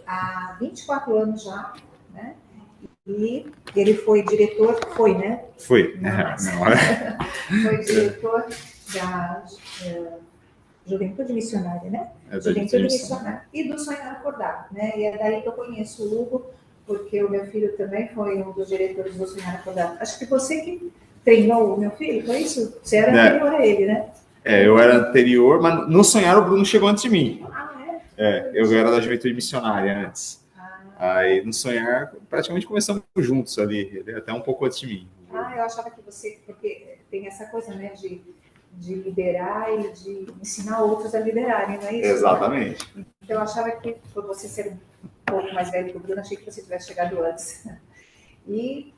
há 24 anos já, né? E ele foi diretor, né? Foi. Foi diretor da Juventude Missionária, né? Juventude Missionária. E do Sonhar Acordado, né? E é daí que eu conheço o Hugo, porque o meu filho também foi um dos diretores do Sonhar Acordado. Acho que você que treinou o meu filho, foi isso? Você era anterior a ele, né? Eu era anterior, mas no Sonhar o Bruno chegou antes de mim. Eu era da Juventude Missionária antes. Aí no Sonhar, praticamente começamos juntos ali, ele até um pouco antes de mim. Eu achava que você, porque tem essa coisa, né, de liderar e de ensinar outros a liderarem, não é isso? Exatamente. Então eu achava que, por você ser um pouco mais velho que o Bruno, achei que você tivesse chegado antes. E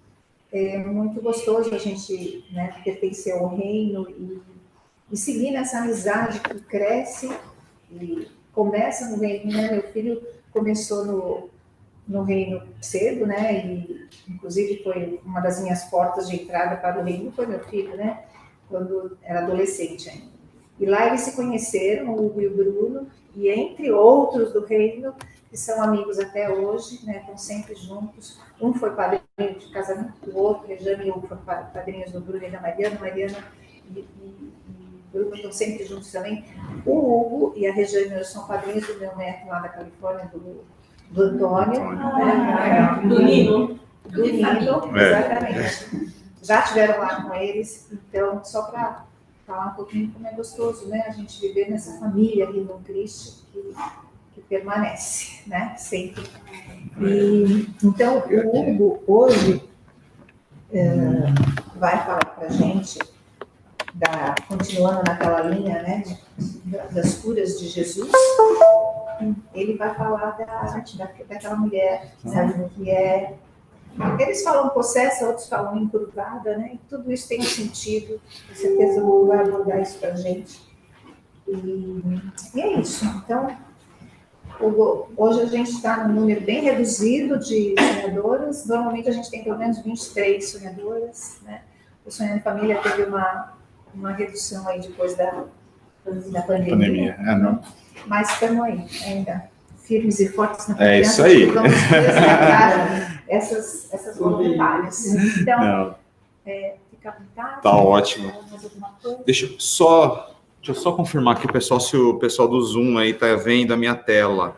é muito gostoso a gente, né, pertencer ao reino e seguir nessa amizade que cresce e começa no reino, né? Meu filho começou no reino cedo, né? E inclusive foi uma das minhas portas de entrada para o reino, foi meu filho, né? Quando era adolescente ainda. E lá eles se conheceram, o Hugo e o Bruno, e entre outros do reino, que são amigos até hoje, né? Estão sempre juntos. Um foi padrinho de casamento do outro, Rejane e o Hugo foram padrinhos do Bruno e da Mariana. Mariana e Bruno estão sempre juntos também. O Hugo e a Rejane são padrinhos do meu neto lá da Califórnia, do Antônio, né? Do Nino. Do Nino, exatamente. Já estiveram lá com eles, então, só para falar um pouquinho como é gostoso, né? A gente viver nessa família Rindon Christi que permanece, né? Sempre. E, então, o Hugo hoje vai falar para a gente, continuando naquela linha, né? Das curas de Jesus. Ele vai falar daquela mulher, sabe, que é... Eles falam possessa, outros falam encurvada, né? E tudo isso tem um sentido. Com certeza o Hugo vai abordar isso para a gente. E é isso. Então, hoje a gente está num número bem reduzido de sonhadoras. Normalmente a gente tem pelo menos 23 sonhadoras, né? O Sonhando em Família teve uma redução aí depois da pandemia. Não. Mas estamos aí, ainda firmes e fortes na confiança. É isso aí. Vamos resgatar essas voluntárias. Então, fica à vontade. Tá ótimo. Deixa eu só confirmar aqui, pessoal, se o pessoal do Zoom aí tá vendo a minha tela.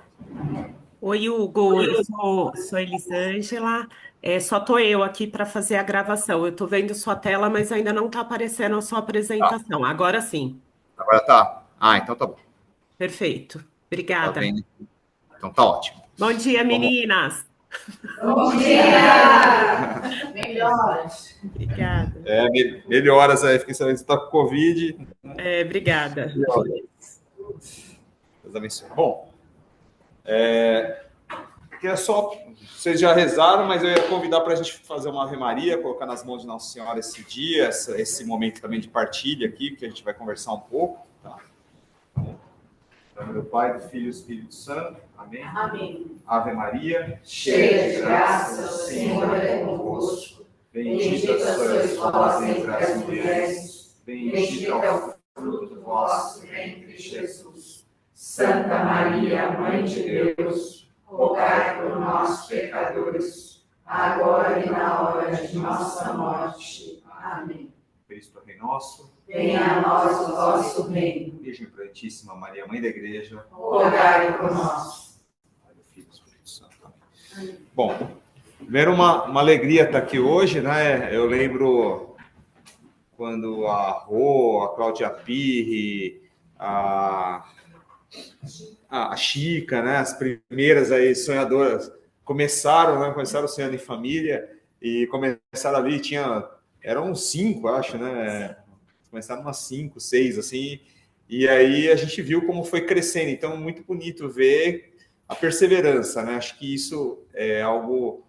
Oi, Hugo, eu sou Elisângela. Só tô eu aqui para fazer a gravação. Eu tô vendo sua tela, mas ainda não tá aparecendo a sua apresentação. Tá. Agora sim. Agora tá. Então tá bom. Perfeito. Obrigada. Tá vendo? Então tá ótimo. Bom dia, meninas. Bom dia! Melhoras. Obrigada. Melhoras aí. Fiquei sabendo que você tá com Covid. Obrigada. Bom, queria só... Vocês já rezaram, mas eu ia convidar para a gente fazer uma Ave Maria, colocar nas mãos de Nossa Senhora esse dia, esse momento também de partilha aqui, que a gente vai conversar um pouco. Tá? Em nome do Pai, do Filho e do Espírito Santo. Amém. Amém. Ave Maria, cheia de graça, o Senhor é convosco. Bendita sois vós entre as mulheres, bendito é o fruto do vosso ventre, Jesus. Santa Maria, Mãe de Deus, rogai por nós, pecadores, agora e na hora de nossa morte. Amém. Cristo Rei nosso, venha a nós o vosso reino. Virgem Prudentíssima Maria, Mãe da Igreja, rogai por nós. Pai do Filho e do Espírito Santo. Amém. Bom, primeiro uma alegria estar aqui hoje, né? Eu lembro quando a Rô, a Cláudia Pirri, a Chica, né? As primeiras aí sonhadoras começaram sonhando em família e começaram ali, eram 5, acho, né? Começaram umas 5, 6, assim, e aí a gente viu como foi crescendo. Então, muito bonito ver a perseverança, né? Acho que isso é algo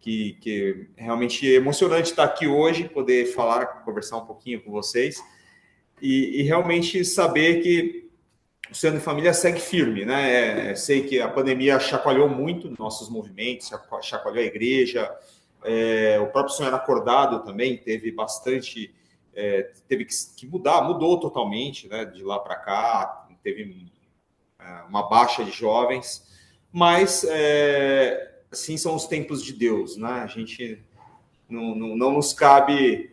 que é realmente emocionante estar aqui hoje, poder falar, conversar um pouquinho com vocês e realmente saber que o Sonhando em Família segue firme, né? Sei que a pandemia chacoalhou muito nossos movimentos, chacoalhou a igreja, o próprio Sonhar Acordado também teve bastante, teve que mudar, mudou totalmente, né? De lá para cá, teve uma baixa de jovens, mas assim são os tempos de Deus, né? A gente não nos cabe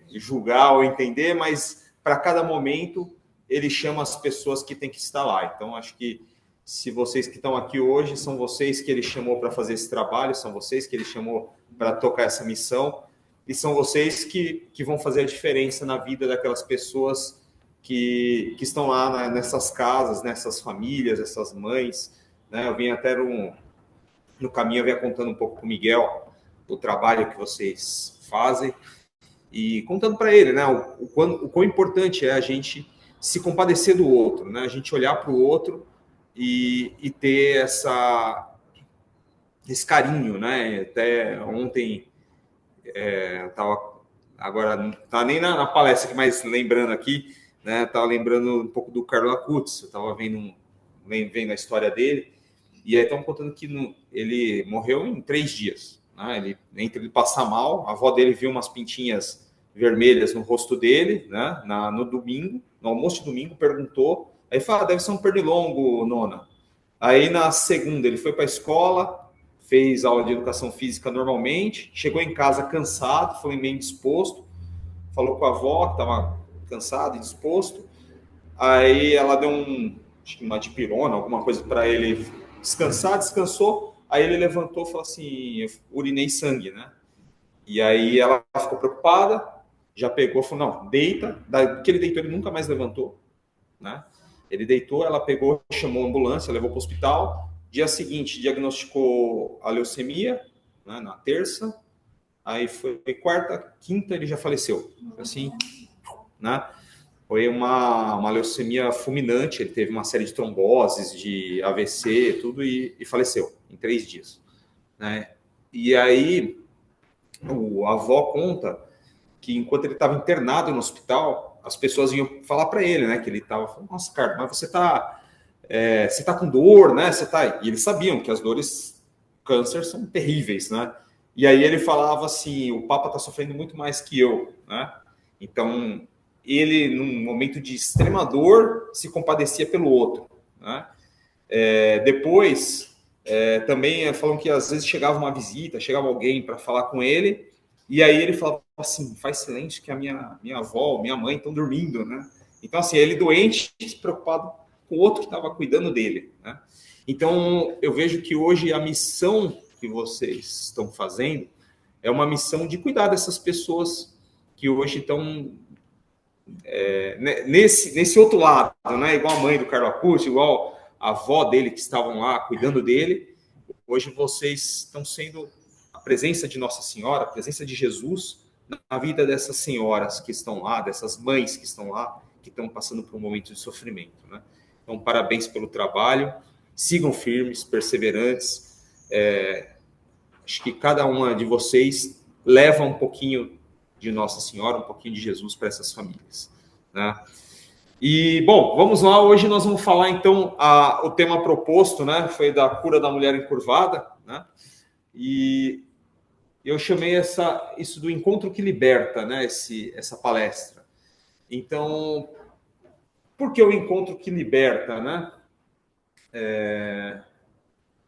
julgar ou entender, mas para cada momento ele chama as pessoas que têm que estar lá. Então, acho que se vocês que estão aqui hoje, são vocês que ele chamou para fazer esse trabalho, são vocês que ele chamou para tocar essa missão, e são vocês que vão fazer a diferença na vida daquelas pessoas que estão lá nessas casas, nessas famílias, essas mães, né? Eu vim até no caminho, eu vinha contando um pouco com o Miguel o trabalho que vocês fazem, e contando para ele, né, o quão importante é a gente se compadecer do outro, né, a gente olhar para o outro e ter esse carinho, né? Até ontem, agora não está nem na palestra aqui, mas lembrando aqui, né, estava lembrando um pouco do Carlo Acutis, eu estava vendo a história dele, e aí estão contando que ele morreu em 3 dias. Né? Entre ele passar mal, a avó dele viu umas pintinhas vermelhas no rosto dele, né? No domingo, no almoço de domingo, perguntou, aí fala, deve ser um pernilongo, nona. Aí na segunda ele foi para a escola, fez aula de educação física normalmente, chegou em casa cansado, foi meio indisposto, falou com a avó que estava cansado, indisposto, aí ela deu acho que uma dipirona, alguma coisa para ele descansar, descansou. Aí ele levantou e falou assim, eu urinei sangue, né? E aí ela ficou preocupada, já pegou, falou, não, deita. Que ele deitou, ele nunca mais levantou, né? Ele deitou, ela pegou, chamou a ambulância, levou para o hospital. Dia seguinte, diagnosticou a leucemia, né, na terça. Aí foi quarta, quinta, ele já faleceu. Assim, né? Foi uma leucemia fulminante, ele teve uma série de tromboses, de AVC, tudo, e faleceu em 3 dias. Né? E aí, a avó conta que enquanto ele estava internado no hospital, as pessoas iam falar para ele, né, que ele estava falando, nossa, cara, mas você tá com dor, né? E eles sabiam que as dores câncer são terríveis, né? E aí ele falava assim, o Papa está sofrendo muito mais que eu, né? Então, ele, num momento de extrema dor, se compadecia pelo outro, né? Depois, também falam que às vezes chegava uma visita, chegava alguém para falar com ele, e aí ele falava assim, faz silêncio que a minha avó, minha mãe estão dormindo, né? Então, assim, ele doente, preocupado com o outro que estava cuidando dele, né? Então, eu vejo que hoje a missão que vocês estão fazendo é uma missão de cuidar dessas pessoas que hoje estão nesse outro lado, né? Igual a mãe do Carlo Acutis, igual a avó dele que estavam lá cuidando dele. Hoje vocês estão sendo a presença de Nossa Senhora, a presença de Jesus na vida dessas senhoras que estão lá, dessas mães que estão lá, que estão passando por um momento de sofrimento, né? Então, parabéns pelo trabalho, sigam firmes, perseverantes. Acho que cada uma de vocês leva um pouquinho de Nossa Senhora, um pouquinho de Jesus para essas famílias, né? E, bom, vamos lá. Hoje nós vamos falar, então, o tema proposto, né, foi da cura da mulher encurvada, né? E eu chamei isso do encontro que liberta, né, essa palestra. Então, por que o encontro que liberta, né?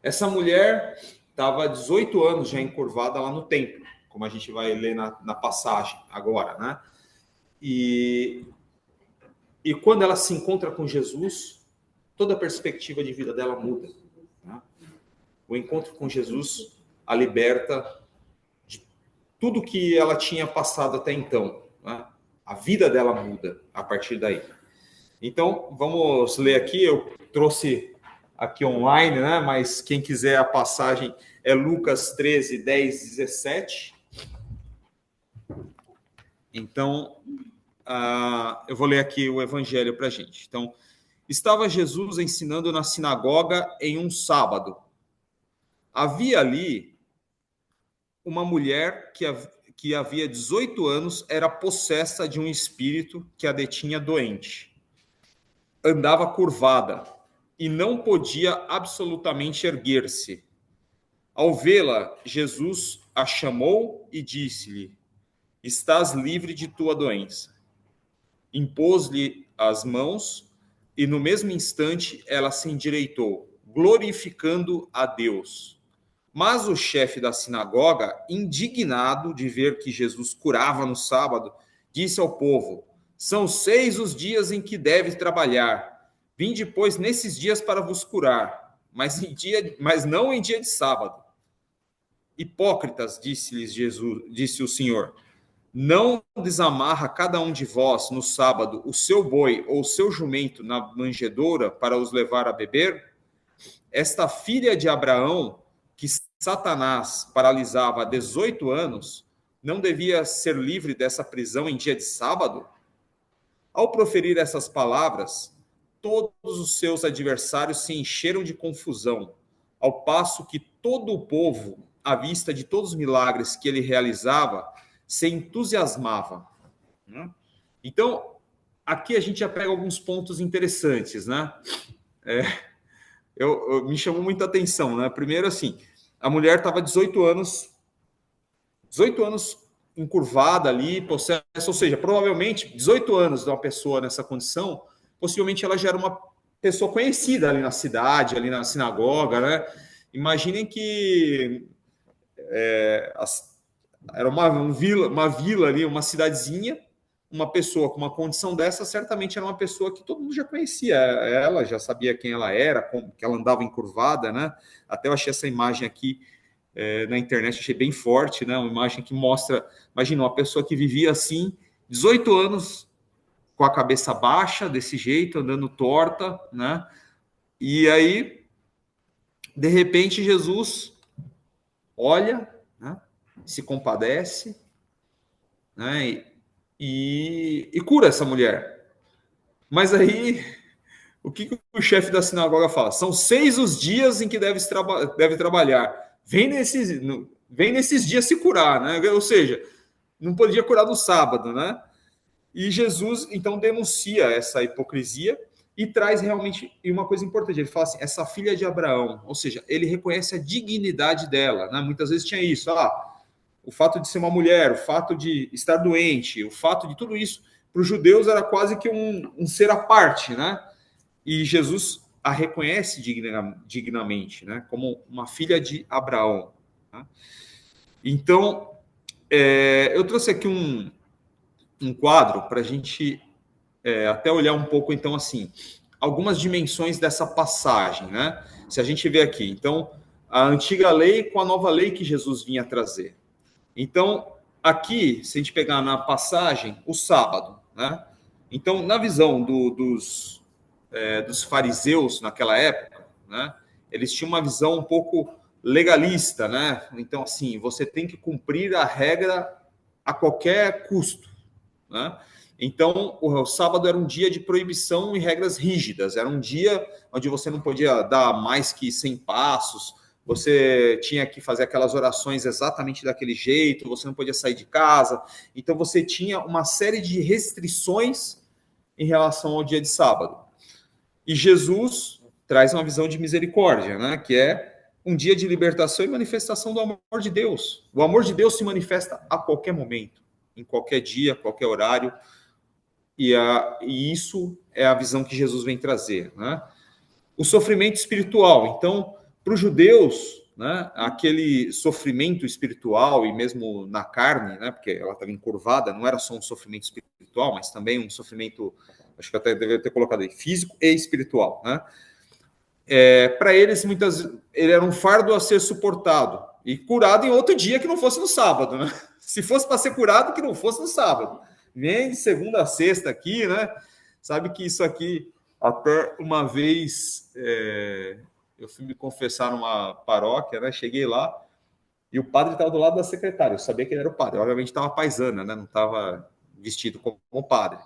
Essa mulher estava 18 anos já encurvada lá no templo, como a gente vai ler na passagem agora, né? E quando ela se encontra com Jesus, toda a perspectiva de vida dela muda, né? O encontro com Jesus a liberta de tudo que ela tinha passado até então, né? A vida dela muda a partir daí. Então, vamos ler aqui. Eu trouxe aqui online, né? Mas quem quiser a passagem é Lucas 13, 10, 17. Então, eu vou ler aqui o evangelho para a gente. Então, estava Jesus ensinando na sinagoga em um sábado. Havia ali uma mulher que havia 18 anos, era possessa de um espírito que a detinha doente. Andava curvada e não podia absolutamente erguer-se. Ao vê-la, Jesus a chamou e disse-lhe: estás livre de tua doença. Impôs-lhe as mãos, e no mesmo instante ela se endireitou, glorificando a Deus. Mas o chefe da sinagoga, indignado de ver que Jesus curava no sábado, disse ao povo: são 6 os dias em que deve trabalhar. Vinde, pois, nesses dias para vos curar, mas não em dia de sábado. Hipócritas, disse o Senhor, não desamarra cada um de vós no sábado o seu boi ou o seu jumento na manjedoura para os levar a beber? Esta filha de Abraão, que Satanás paralisava há 18 anos, não devia ser livre dessa prisão em dia de sábado? Ao proferir essas palavras, todos os seus adversários se encheram de confusão, ao passo que todo o povo, à vista de todos os milagres que ele realizava, se entusiasmava. Então, aqui a gente já pega alguns pontos interessantes, né? Me chamou muita atenção, né? Primeiro, assim, a mulher estava 18 anos encurvada ali, possessa, ou seja, provavelmente 18 anos de uma pessoa nessa condição, possivelmente ela já era uma pessoa conhecida ali na cidade, ali na sinagoga, né? Imaginem que era uma vila ali, uma cidadezinha, uma pessoa com uma condição dessa, certamente era uma pessoa que todo mundo já conhecia ela, já sabia quem ela era, que ela andava encurvada, né? Até eu achei essa imagem aqui na internet, achei bem forte, né? Uma imagem que mostra, imagina, uma pessoa que vivia assim, 18 anos, com a cabeça baixa, desse jeito, andando torta, né? E aí, de repente, Jesus olha, né? Se compadece, né? E cura essa mulher. Mas aí, o que o chefe da sinagoga fala? São 6 os dias em que deve trabalhar. Vem nesses dias se curar, né? Ou seja, não podia curar no sábado, né? E Jesus, então, denuncia essa hipocrisia e traz realmente uma coisa importante. Ele fala assim, essa filha de Abraão, ou seja, ele reconhece a dignidade dela, né? Muitas vezes tinha isso, o fato de ser uma mulher, o fato de estar doente, o fato de tudo isso, para os judeus era quase que um ser à parte, né? E Jesus a reconhece dignamente, né? Como uma filha de Abraão. Né? Então, eu trouxe aqui um quadro para a gente até olhar um pouco, então, assim, algumas dimensões dessa passagem, né? Se a gente vê aqui, então, a antiga lei com a nova lei que Jesus vinha trazer. Então, aqui, se a gente pegar na passagem, o sábado, né? Então, na visão dos fariseus naquela época, né? Eles tinham uma visão um pouco legalista, né? Então, assim, você tem que cumprir a regra a qualquer custo, né? Então, o sábado era um dia de proibição e regras rígidas, era um dia onde você não podia dar mais que 100 passos, você tinha que fazer aquelas orações exatamente daquele jeito, você não podia sair de casa, então você tinha uma série de restrições em relação ao dia de sábado. E Jesus traz uma visão de misericórdia, né? Que é um dia de libertação e manifestação do amor de Deus. O amor de Deus se manifesta a qualquer momento, em qualquer dia, qualquer horário, e isso é a visão que Jesus vem trazer, né? O sofrimento espiritual. Então, para os judeus, né, aquele sofrimento espiritual e mesmo na carne, né, porque ela estava encurvada, não era só um sofrimento espiritual, mas também um sofrimento, acho que até deveria ter colocado aí, físico e espiritual, né? Para eles, ele era um fardo a ser suportado e curado em outro dia que não fosse no sábado, né? Se fosse para ser curado, que não fosse no sábado. Vem de segunda a sexta aqui, né? Sabe que isso aqui, até uma vez, eu fui me confessar numa paróquia, né? Cheguei lá e o padre estava do lado da secretária. Eu sabia que ele era o padre. Obviamente estava paisana, né? Não estava vestido como padre.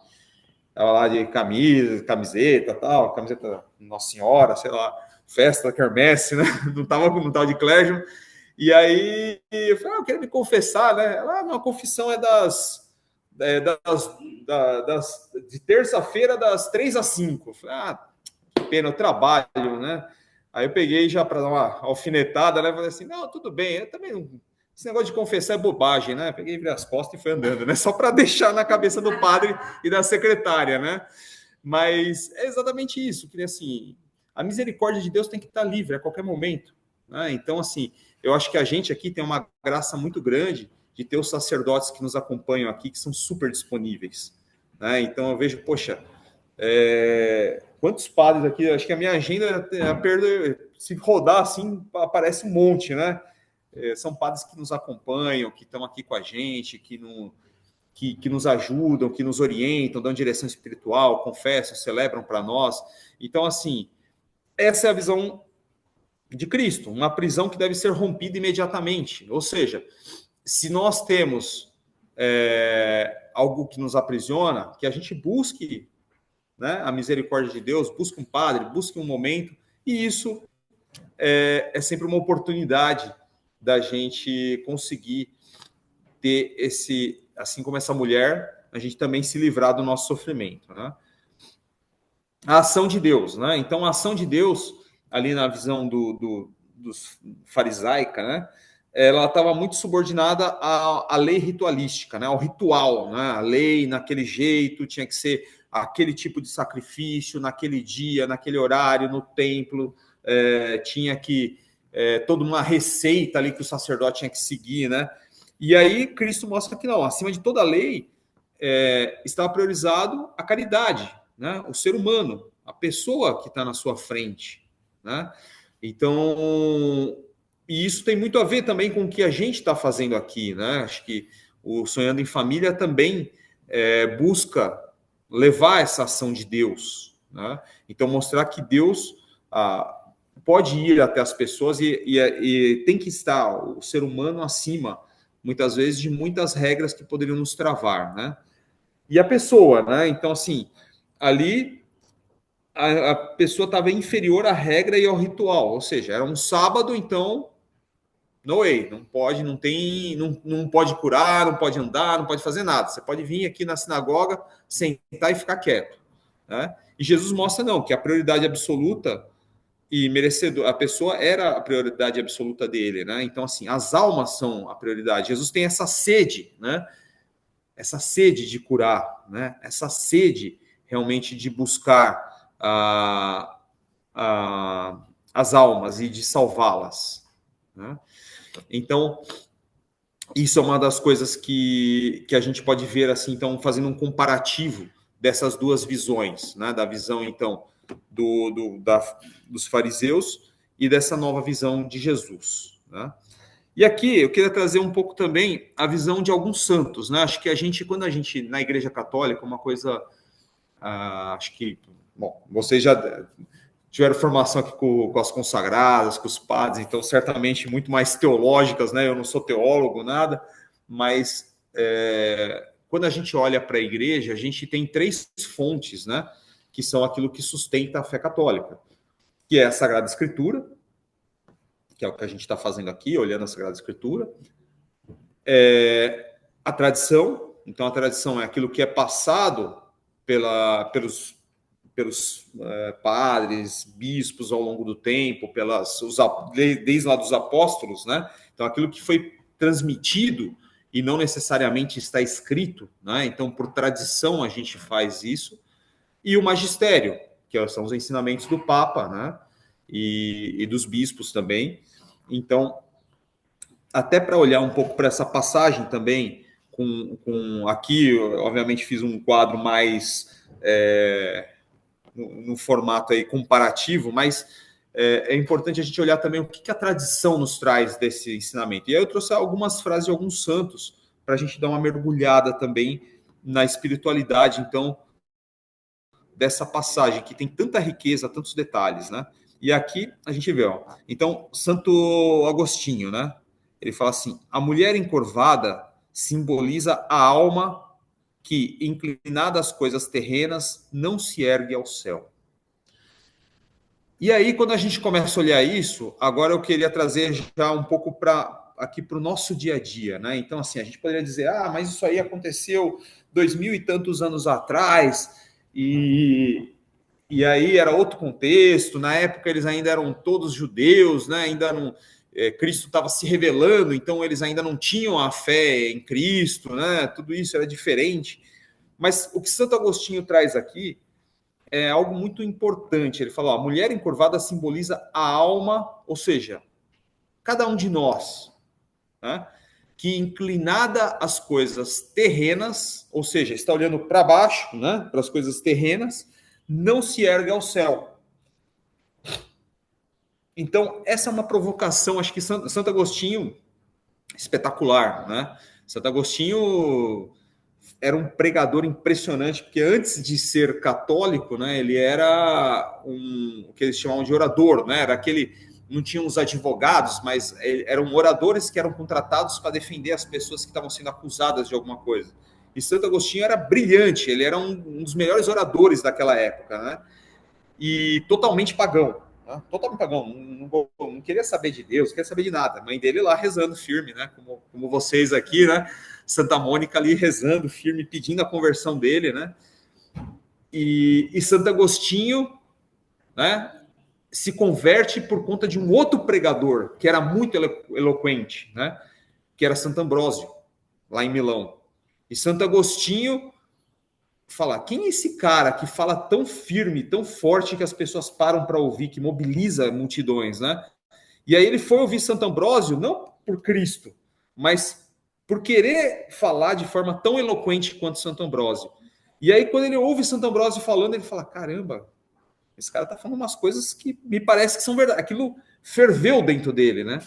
Estava lá de camiseta, tal, camiseta Nossa Senhora, sei lá, festa, quermesse, né? Não estava de clérigo. E aí eu falei, eu quero me confessar, né? Ela, a confissão é de terça-feira, das 3 às 5. Eu falei, que pena, eu trabalho, né? Aí eu peguei já para dar uma alfinetada, né? Falei assim, não, tudo bem, eu também não... Esse negócio de confessar é bobagem, né? Peguei as costas e fui andando, né? Só para deixar na cabeça do padre e da secretária, né? Mas é exatamente isso, que assim, a misericórdia de Deus tem que estar livre a qualquer momento, né? Então, assim, eu acho que a gente aqui tem uma graça muito grande de ter os sacerdotes que nos acompanham aqui, que são super disponíveis, né? Então, eu vejo, poxa, quantos padres aqui, acho que a minha agenda, se rodar assim, aparece um monte, né? São padres que nos acompanham, que estão aqui com a gente, que nos ajudam, que nos orientam, dão direção espiritual, confessam, celebram para nós. Então, assim, essa é a visão de Cristo, uma prisão que deve ser rompida imediatamente. Ou seja, se nós temos algo que nos aprisiona, que a gente busque, né, a misericórdia de Deus, busque um padre, busque um momento, e isso é sempre uma oportunidade da gente conseguir ter esse, assim como essa mulher, a gente também se livrar do nosso sofrimento, né? A ação de Deus, né? Então, a ação de Deus, ali na visão dos farisaica, né? Ela estava muito subordinada à lei ritualística, né? Ao ritual, né? A lei naquele jeito, tinha que ser aquele tipo de sacrifício, naquele dia, naquele horário, no templo, tinha que toda uma receita ali que o sacerdote tinha que seguir, né? E aí Cristo mostra que não, acima de toda a lei está priorizado a caridade, né? O ser humano, a pessoa que está na sua frente, né? Então, e isso tem muito a ver também com o que a gente está fazendo aqui, né? Acho que o Sonhando em Família também busca levar essa ação de Deus, né? Então, mostrar que Deus pode ir até as pessoas e tem que estar o ser humano acima, muitas vezes, de muitas regras que poderiam nos travar, né? E a pessoa, né? Então, assim, ali a pessoa estava inferior à regra e ao ritual, ou seja, era um sábado, então, no way, não pode, não pode curar, não pode andar, não pode fazer nada. Você pode vir aqui na sinagoga, sentar e ficar quieto, né? E Jesus mostra, não, que a prioridade absoluta e merecedor, a pessoa era a prioridade absoluta dele, né? Então, assim, as almas são a prioridade. Jesus tem essa sede, né? Essa sede de curar, né? Essa sede realmente de buscar as almas e de salvá-las, né? Então, isso é uma das coisas que a gente pode ver, assim, então, fazendo um comparativo dessas duas visões, né? Da visão, então, dos fariseus e dessa nova visão de Jesus, né? E aqui eu queria trazer um pouco também a visão de alguns santos, né? Acho que quando a gente, na Igreja Católica, uma coisa, acho que, bom, vocês já tiveram formação aqui com as consagradas, com os padres, então certamente muito mais teológicas, né? Eu não sou teólogo, nada, mas quando a gente olha para a Igreja, a gente tem 3 fontes, né? Que são aquilo que sustenta a fé católica, que é a Sagrada Escritura, que é o que a gente está fazendo aqui, olhando a Sagrada Escritura, a tradição, então a tradição é aquilo que é passado pelos padres, bispos ao longo do tempo, desde lá dos apóstolos, né? Então aquilo que foi transmitido e não necessariamente está escrito, né? Então por tradição a gente faz isso, e o magistério, que são os ensinamentos do Papa, né? E dos bispos também. Então, até para olhar um pouco para essa passagem também, aqui, obviamente, fiz um quadro mais no formato aí comparativo, mas é importante a gente olhar também o que a tradição nos traz desse ensinamento. E aí eu trouxe algumas frases de alguns santos para a gente dar uma mergulhada também na espiritualidade, então, dessa passagem, que tem tanta riqueza, tantos detalhes, né? E aqui a gente vê, ó. Então, Santo Agostinho, né? Ele fala assim: a mulher encurvada simboliza a alma que, inclinada às coisas terrenas, não se ergue ao céu. E aí, quando a gente começa a olhar isso, agora eu queria trazer já um pouco aqui para o nosso dia a dia, né? Então, assim, a gente poderia dizer, mas isso aí aconteceu 2000 e tantos anos atrás, e aí era outro contexto, na época eles ainda eram todos judeus, né? Ainda não, Cristo estava se revelando, então eles ainda não tinham a fé em Cristo, né? Tudo isso era diferente. Mas o que Santo Agostinho traz aqui é algo muito importante. Ele fala, ó, a mulher encurvada simboliza a alma, ou seja, cada um de nós, né, que inclinada às coisas terrenas, ou seja, está olhando para baixo, né, para as coisas terrenas, não se ergue ao céu. Então, essa é uma provocação, acho que Santo Agostinho, espetacular, né? Santo Agostinho era um pregador impressionante, porque antes de ser católico, né, ele era o que eles chamavam de orador, né? Era aquele, não tinham os advogados, mas eram oradores que eram contratados para defender as pessoas que estavam sendo acusadas de alguma coisa. E Santo Agostinho era brilhante, ele era um dos melhores oradores daquela época, né? E totalmente pagão. Totalmente pagão, não queria saber de Deus, não queria saber de nada. A mãe dele lá rezando firme, né? Como vocês aqui, né? Santa Mônica ali rezando firme, pedindo a conversão dele, né? E Santo Agostinho, né? Se converte por conta de um outro pregador que era muito eloquente, né? Que era Santo Ambrósio, lá em Milão. E Santo Agostinho falar, quem é esse cara que fala tão firme, tão forte que as pessoas param para ouvir, que mobiliza multidões, né? E aí ele foi ouvir Santo Ambrósio, não por Cristo, mas por querer falar de forma tão eloquente quanto Santo Ambrósio. E aí quando ele ouve Santo Ambrósio falando, ele fala, caramba, esse cara tá falando umas coisas que me parece que são verdade. Aquilo ferveu dentro dele, né?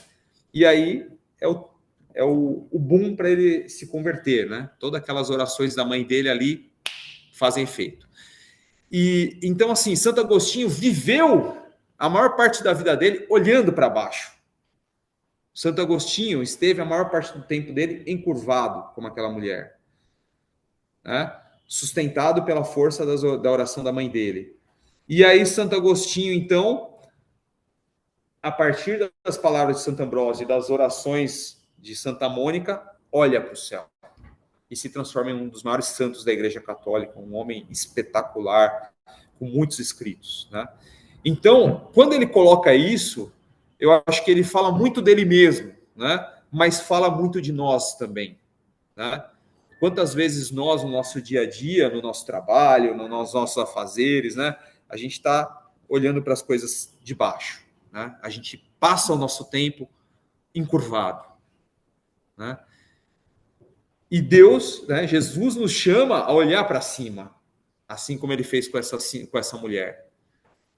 E aí é o boom para ele se converter, né? Todas aquelas orações da mãe dele ali fazem efeito. E então, assim, Santo Agostinho viveu a maior parte da vida dele olhando para baixo. Santo Agostinho esteve a maior parte do tempo dele encurvado, como aquela mulher, né? Sustentado pela força da oração da mãe dele. E aí, Santo Agostinho, então, a partir das palavras de Santo Ambrósio e das orações de Santa Mônica, olha para o céu e se transforma em um dos maiores santos da Igreja Católica, um homem espetacular, com muitos escritos, né? Então, quando ele coloca isso, eu acho que ele fala muito dele mesmo, né? Mas fala muito de nós também, né? Quantas vezes nós, no nosso dia a dia, no nosso trabalho, nos nossos afazeres, né? A gente está olhando para as coisas de baixo, né? A gente passa o nosso tempo encurvado, né? E Deus, né, Jesus nos chama a olhar para cima, assim como ele fez com essa mulher.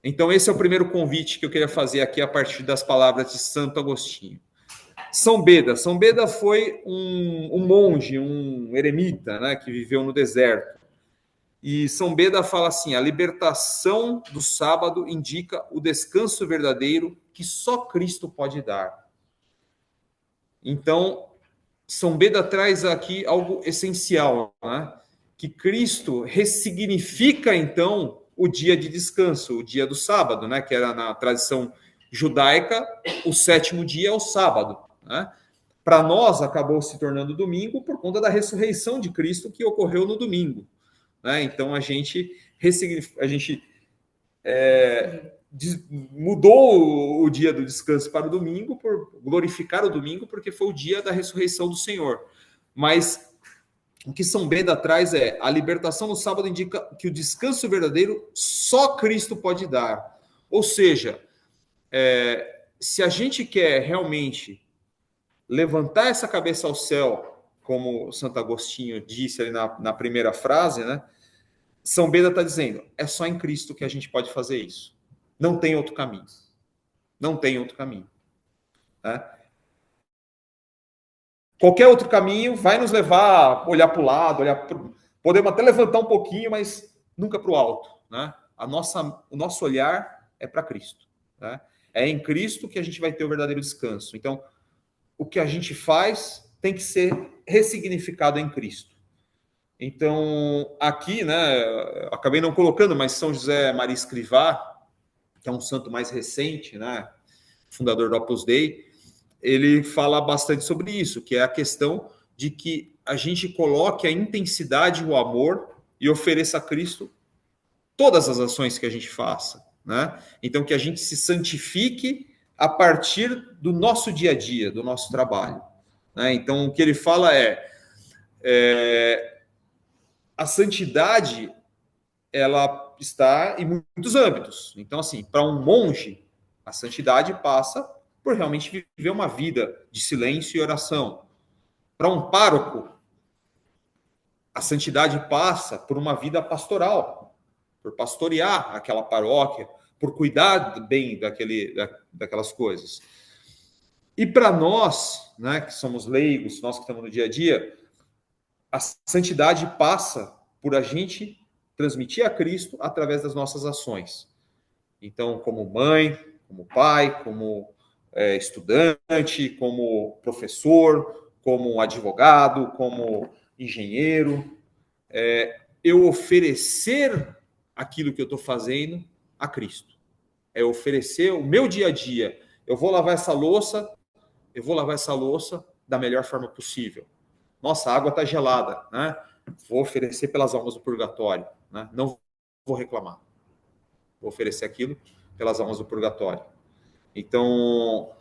Então, esse é o primeiro convite que eu queria fazer aqui a partir das palavras de Santo Agostinho. São Beda foi um monge, um eremita, né, que viveu no deserto. E São Beda fala assim, a libertação do sábado indica o descanso verdadeiro que só Cristo pode dar. Então, São Beda traz aqui algo essencial, né? Que Cristo ressignifica, então, o dia de descanso, o dia do sábado, né? Que era na tradição judaica, o sétimo dia é o sábado, né? Para nós, acabou se tornando domingo por conta da ressurreição de Cristo que ocorreu no domingo, né? Então, a gente mudou o dia do descanso para o domingo, por glorificar o domingo, porque foi o dia da ressurreição do Senhor. Mas o que São Beda traz é a libertação no sábado indica que o descanso verdadeiro só Cristo pode dar. Ou seja, se a gente quer realmente levantar essa cabeça ao céu, como Santo Agostinho disse ali na primeira frase, né? São Beda está dizendo, é só em Cristo que a gente pode fazer isso. Não tem outro caminho. Não tem outro caminho. Né? Qualquer outro caminho vai nos levar a olhar para o lado, podemos até levantar um pouquinho, mas nunca para o alto. Né? O nosso olhar é para Cristo. Né? É em Cristo que a gente vai ter o verdadeiro descanso. Então, o que a gente faz tem que ser ressignificado em Cristo. Então, aqui, né, acabei não colocando, mas São José Maria Escrivá, que é um santo mais recente, né, fundador do Opus Dei, ele fala bastante sobre isso, que é a questão de que a gente coloque a intensidade e o amor e ofereça a Cristo todas as ações que a gente faça, né? Então, que a gente se santifique a partir do nosso dia a dia, do nosso trabalho, né? Então, o que ele fala é a santidade, ela está em muitos âmbitos. Então, assim, para um monge, a santidade passa por realmente viver uma vida de silêncio e oração. Para um pároco, a santidade passa por uma vida pastoral, por pastorear aquela paróquia, por cuidar bem daquelas coisas. E para nós, né, que somos leigos, nós que estamos no dia a dia, a santidade passa por a gente transmitir a Cristo através das nossas ações. Então, como mãe, como pai, como estudante, como professor, como advogado, como engenheiro, eu oferecer aquilo que eu estou fazendo a Cristo. É oferecer o meu dia a dia. Eu vou lavar essa louça da melhor forma possível. Nossa, a água está gelada, né? Vou oferecer pelas almas do purgatório, né? Não vou reclamar. Vou oferecer aquilo pelas almas do purgatório. Então,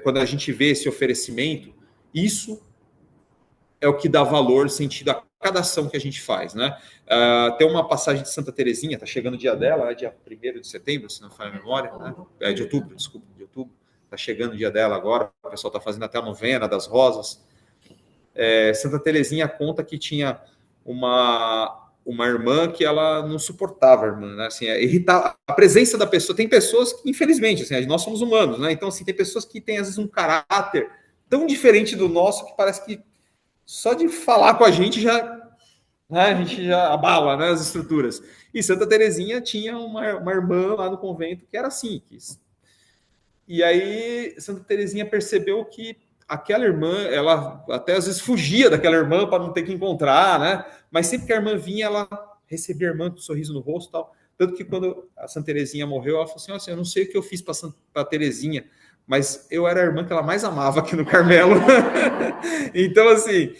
quando a gente vê esse oferecimento, isso é o que dá valor, sentido a cada ação que a gente faz, né? Tem uma passagem de Santa Teresinha, está chegando o dia dela, né? Dia 1º de setembro, se não falha a memória, né? De outubro, desculpa, de outubro. Está chegando o dia dela agora, o pessoal está fazendo até a novena das rosas. Santa Teresinha conta que tinha uma irmã que ela não suportava a irmã, né? Assim, irritar a presença da pessoa. Tem pessoas que, infelizmente, assim, nós somos humanos, né? Então, assim, tem pessoas que têm, às vezes, um caráter tão diferente do nosso que parece que só de falar com a gente a gente já abala, né, as estruturas. E Santa Teresinha tinha uma irmã lá no convento que era assim. E aí Santa Teresinha percebeu que aquela irmã, ela até às vezes fugia daquela irmã para não ter que encontrar, né? Mas sempre que a irmã vinha, ela recebia a irmã com um sorriso no rosto e tal. Tanto que quando a Santa Teresinha morreu, ela falou assim, eu não sei o que eu fiz para Teresinha, mas eu era a irmã que ela mais amava aqui no Carmelo. Então, assim,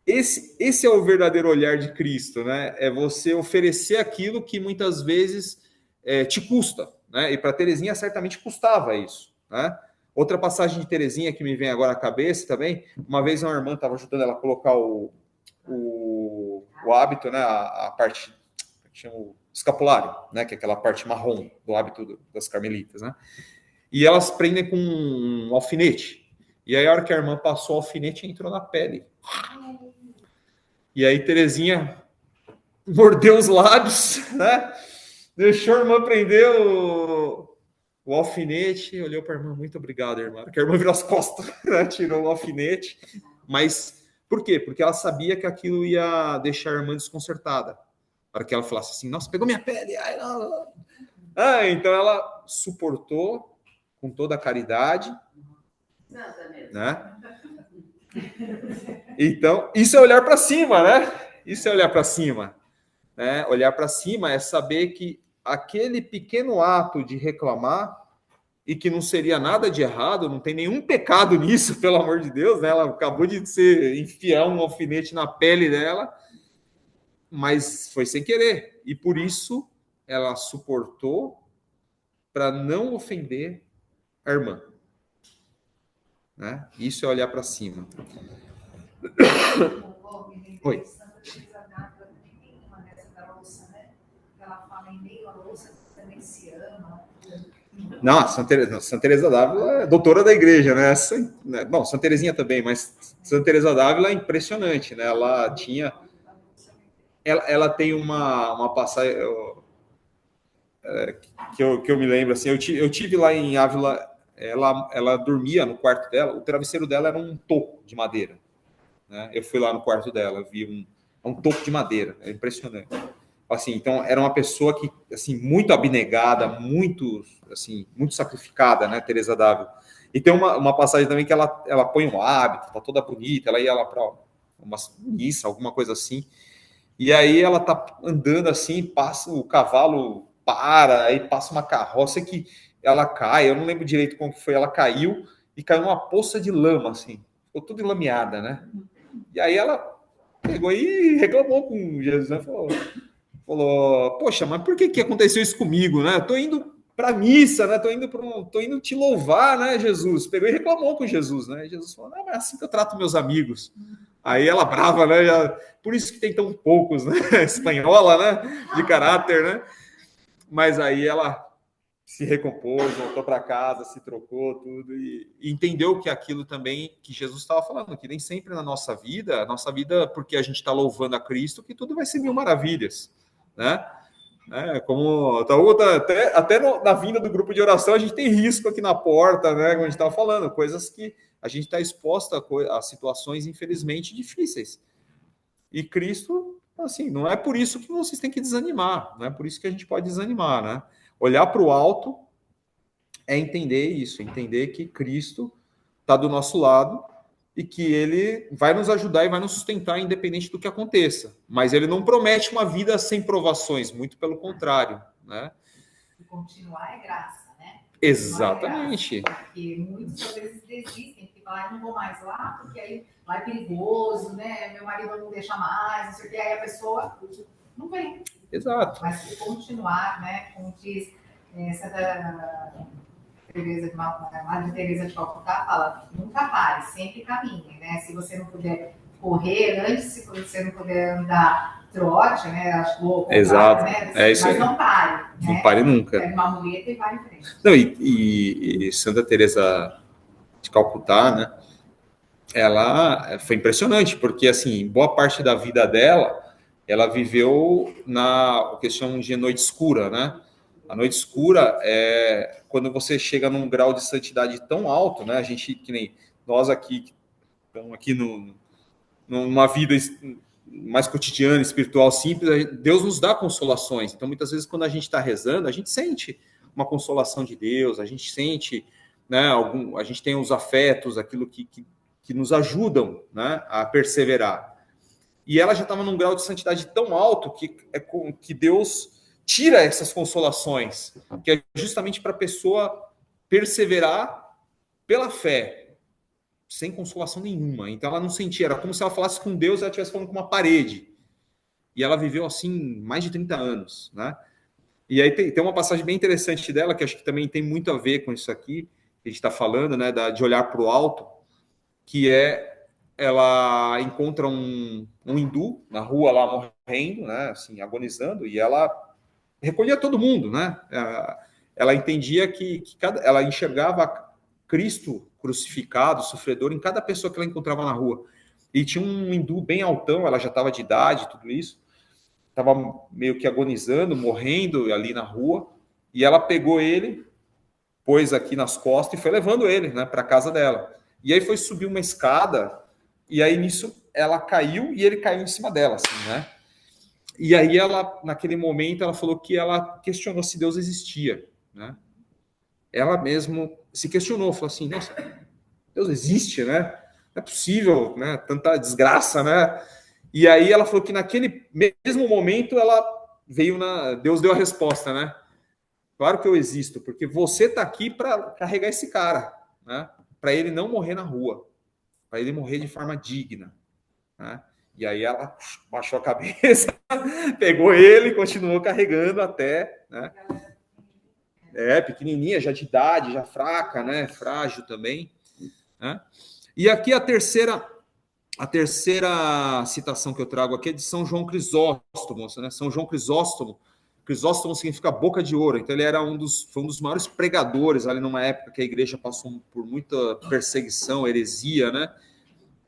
esse é o verdadeiro olhar de Cristo, né? É você oferecer aquilo que muitas vezes te custa, né? E para Teresinha certamente custava isso, né? Outra passagem de Teresinha que me vem agora à cabeça também, uma vez uma irmã estava ajudando ela a colocar o hábito, né? A parte que chama o escapulário, né? Que é aquela parte marrom do hábito das carmelitas, né? E elas prendem com um alfinete. E aí a hora que a irmã passou o alfinete, entrou na pele. E aí Teresinha mordeu os lábios, né? Deixou a irmã prender o alfinete, olhou para a irmã, muito obrigado, irmã. Porque a irmã virou as costas, né? Tirou o alfinete. Mas por quê? Porque ela sabia que aquilo ia deixar a irmã desconcertada. Para que ela falasse assim, nossa, pegou minha pele. Ai, não. Então ela suportou com toda a caridade. Né? Então, isso é olhar para cima, né? Isso é olhar para cima. Né? Olhar para cima é saber que aquele pequeno ato de reclamar, e que não seria nada de errado, não tem nenhum pecado nisso, pelo amor de Deus, né? Ela acabou de enfiar um alfinete na pele dela, mas foi sem querer. E por isso ela suportou para não ofender a irmã. Né? Isso é olhar para cima. Oi. Não, Santa Teresa d'Ávila é doutora da igreja, né? Bom, Santa Teresinha também, mas Santa Teresa d'Ávila é impressionante, né? Ela tinha... Ela tem uma passagem que eu me lembro, assim, eu tive lá em Ávila, ela dormia no quarto dela, o travesseiro dela era um toco de madeira, né? Eu fui lá no quarto dela, vi um toco de madeira, é impressionante. Assim, então era uma pessoa que, assim, muito abnegada, muito sacrificada, né, Teresa d'Ávila. E tem uma passagem também que ela põe um hábito, tá toda bonita, ela ia lá para uma missa, alguma coisa assim, e aí ela tá andando assim, passa o cavalo, aí passa uma carroça que ela cai, eu não lembro direito como que foi, ela caiu e caiu numa poça de lama, assim, ficou tudo enlameada, né? E aí ela pegou e reclamou com Jesus, né? Falou, poxa, mas por que aconteceu isso comigo, né? Eu tô indo para missa, né? Tô indo te louvar, né, Jesus? Pegou e reclamou com Jesus, né? E Jesus falou, não, mas é assim que eu trato meus amigos. Aí ela brava, né? Por isso que tem tão poucos, né? Espanhola, né? De caráter, né? Mas aí ela se recompôs, voltou para casa, se trocou, tudo, e entendeu que aquilo também que Jesus estava falando, que nem sempre na nossa vida, porque a gente está louvando a Cristo, que tudo vai ser mil maravilhas, né? Como até na vinda do grupo de oração, a gente tem risco aqui na porta, né? Como a gente estava falando, coisas que a gente está exposto a situações, infelizmente, difíceis. E Cristo, assim, não é por isso que vocês têm que desanimar, não é por isso que a gente pode desanimar, né? Olhar para o alto é entender isso, entender que Cristo está do nosso lado e que ele vai nos ajudar e vai nos sustentar independente do que aconteça. Mas ele não promete uma vida sem provações, muito pelo contrário, né? E continuar é graça, né? Exatamente. É graça, porque muitos às vezes desistem, porque falam, não vou mais lá, porque aí lá é perigoso, né? Meu marido não deixa mais, não sei o que, aí a pessoa não vem. Exato. Mas se continuar, né? Como diz Santa Madre Teresa de Calcutá, fala, nunca pare, sempre caminhe, né? Se você não puder correr antes, se você não puder andar trote, né? Acho que exato, né? É isso mas aí. Não pare. Não né? pare nunca. Pega uma muleta e vai em frente. Não, e Santa Teresa de Calcutá, né? Ela foi impressionante, porque assim, boa parte da vida dela, ela viveu o que chamam de noite escura, né? A noite escura é quando você chega num grau de santidade tão alto, né? A gente, que nem nós aqui, estamos aqui numa vida mais cotidiana, espiritual, simples, Deus nos dá consolações. Então, muitas vezes, quando a gente está rezando, a gente sente uma consolação de Deus, a gente sente, né, a gente tem os afetos, aquilo que nos ajudam, né, a perseverar. E ela já estava num grau de santidade tão alto que Deus tira essas consolações, que é justamente para a pessoa perseverar pela fé, sem consolação nenhuma. Então ela não sentia, era como se ela falasse com Deus e ela estivesse falando com uma parede. E ela viveu assim mais de 30 anos, né? E aí tem uma passagem bem interessante dela, que acho que também tem muito a ver com isso aqui, que a gente está falando, né, de olhar para o alto, que ela encontra um hindu na rua lá morrendo, né, assim, agonizando, e ela recolhia todo mundo, né? Ela entendia que ela enxergava Cristo crucificado, sofredor, em cada pessoa que ela encontrava na rua. E tinha um hindu bem altão, ela já estava de idade, tudo isso, estava meio que agonizando, morrendo ali na rua, e ela pegou ele, pôs aqui nas costas e foi levando ele, né, para a casa dela. E aí foi subir uma escada, e aí nisso ela caiu e ele caiu em cima dela, assim, né? E aí ela, naquele momento, ela falou que ela questionou se Deus existia, né? Ela mesmo se questionou, falou assim, nossa, Deus existe, né? Não é possível, né? Tanta desgraça, né? E aí ela falou que naquele mesmo momento Deus deu a resposta, né? Claro que eu existo, porque você está aqui para carregar esse cara, né? Para ele não morrer na rua, para ele morrer de forma digna, né? E aí ela baixou a cabeça, pegou ele e continuou carregando até, né? Pequenininha, já de idade, já fraca, né? Frágil também, né? E aqui a terceira citação que eu trago aqui é de São João Crisóstomo, né? São João Crisóstomo. Crisóstomo significa boca de ouro. Então ele era foi um dos maiores pregadores ali numa época que a igreja passou por muita perseguição, heresia, né?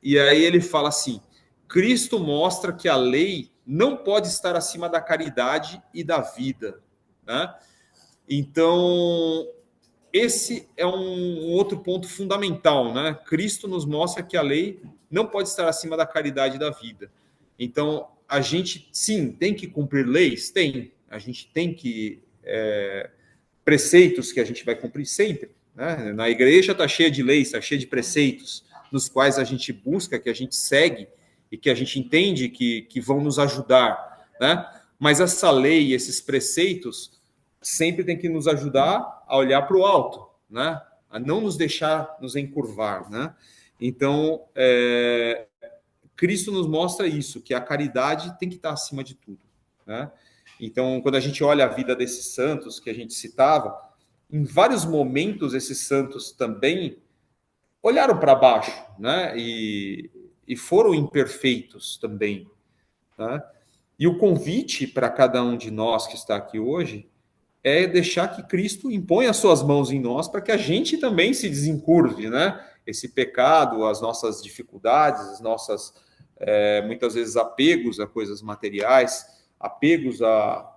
E aí ele fala assim: Cristo mostra que a lei não pode estar acima da caridade e da vida, né? Então, esse é um outro ponto fundamental, né? Cristo nos mostra que a lei não pode estar acima da caridade e da vida. Então, a gente, sim, tem que cumprir leis? Tem. A gente tem que... preceitos que a gente vai cumprir sempre, né? Na igreja está cheia de leis, está cheia de preceitos, nos quais a gente busca, que a gente segue e que a gente entende que vão nos ajudar, né? Mas essa lei, esses preceitos, sempre tem que nos ajudar a olhar para o alto, né? A não nos deixar nos encurvar, né? Então, Cristo nos mostra isso, que a caridade tem que estar acima de tudo, né? Então, quando a gente olha a vida desses santos que a gente citava, em vários momentos esses santos também olharam para baixo, né? E e foram imperfeitos também, né? E o convite para cada um de nós que está aqui hoje é deixar que Cristo imponha as suas mãos em nós para que a gente também se desencurve, né? Esse pecado, as nossas dificuldades, as nossas, muitas vezes, apegos a coisas materiais, apegos a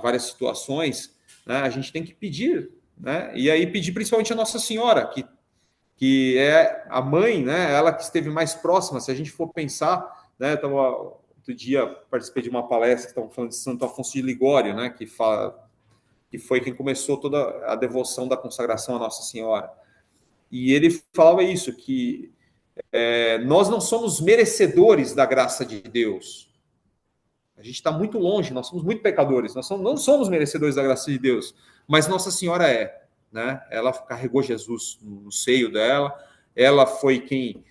várias situações, né? A gente tem que pedir, né? E aí pedir principalmente a Nossa Senhora, que é a mãe, né? Ela que esteve mais próxima. Se a gente for pensar, né? Outro dia participei de uma palestra que estavam falando de Santo Afonso de Ligório, né? Que foi quem começou toda a devoção da consagração à Nossa Senhora. E ele falava isso, que nós não somos merecedores da graça de Deus. A gente está muito longe, nós somos muito pecadores, nós não somos merecedores da graça de Deus, mas Nossa Senhora é, né? Ela carregou Jesus no seio dela, ela foi quem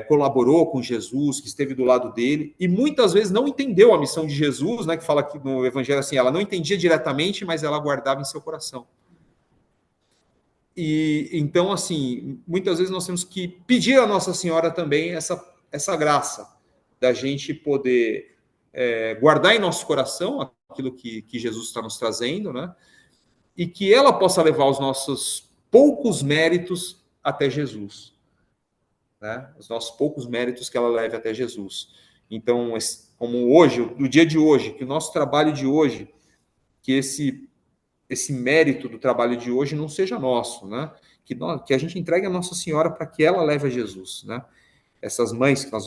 colaborou com Jesus, que esteve do lado dele, e muitas vezes não entendeu a missão de Jesus, né? Que fala aqui no Evangelho assim, ela não entendia diretamente, mas ela guardava em seu coração. E então, assim, muitas vezes nós temos que pedir a Nossa Senhora também essa graça da gente poder guardar em nosso coração aquilo que Jesus está nos trazendo, né? E que ela possa levar os nossos poucos méritos até Jesus, né? Os nossos poucos méritos que ela leve até Jesus. Então, como hoje, no dia de hoje, que o nosso trabalho de hoje, que esse mérito do trabalho de hoje não seja nosso, né? Que a gente entregue a Nossa Senhora para que ela leve a Jesus, né? Essas mães que nós